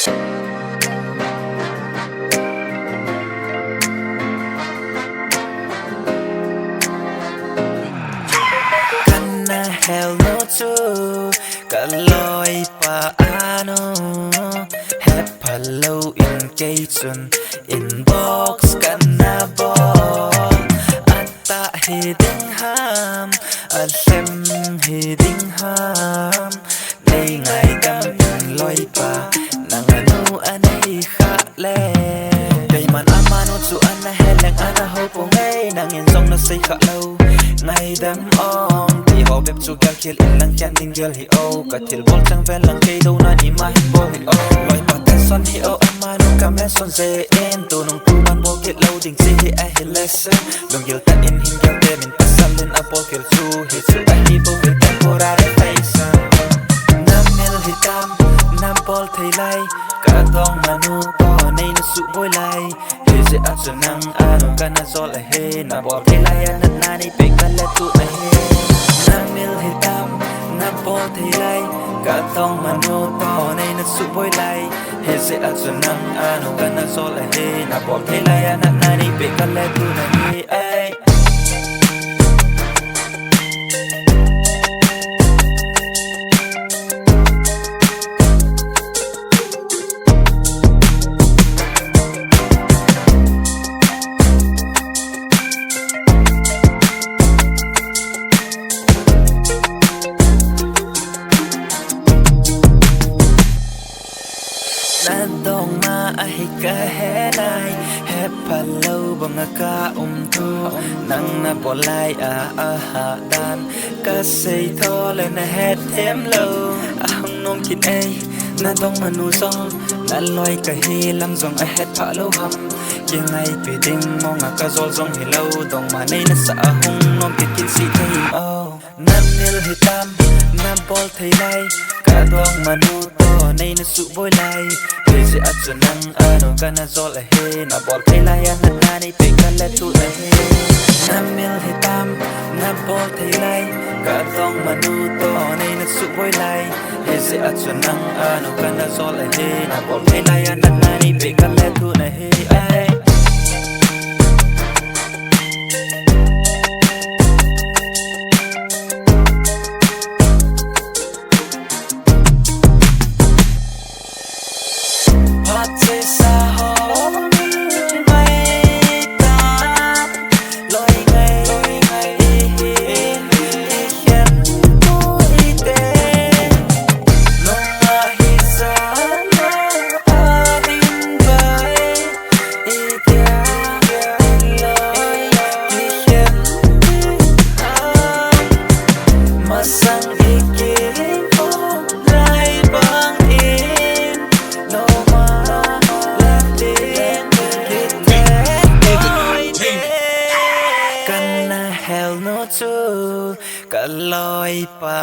Kana hell no to kaloipa have hello engagement inbox kana bo ata hiding ham Asem hiding ham nay ngày gam loipa nang anu anay khah le kay man amano su ana helang ana hopo ngay nang in song na say khah lâu ngày đêm on thì họ bếp chu gal kill in lang kyan ding girl hi o ka til bol chang ven lang kay do na ni ma hi bo hi o loi pa te son hi o amano ka me son ze en tu nong tu man bo kit lâu ding si hi a hi lesson dong gil ta in hin gal te min pasal in a bol kill chu hi chu a hi bo hi temporary face nam mel hi tam nam bol thei lai ka dong manu to nei na su boy lai is it at nang ano kana sol he na bol thei lai na ni pe ka le tu na he nam mel hi tam nam bol thei lai ka dong manu to nei na su boy lai is it at nang ano kana sol he na bol thei lai na ni pe ka le tu na he ai dongma ai ka he nai he palo bang ka thu nang na bolai ha dan ka sei tho le na he them lo hong nom kin ai na dong manu song na loi ka hi lam zong a het pha lo ham yang ai pe ding mong ka zol zong hi lo dong ma nei na sa hong nom kin si thei o nam nil hi tam nam bol thei lai ka dong manu to nei na su boy lai is it at nang ano kana zol he na bol thei lai na ni pe ka le tu he nam mil hi tam na bol thei lai ka dong manu to nei na su boy lai is it at nang ano kana zol he na bol thei lai na ni pe ka le tu he ai hell no to kaloipa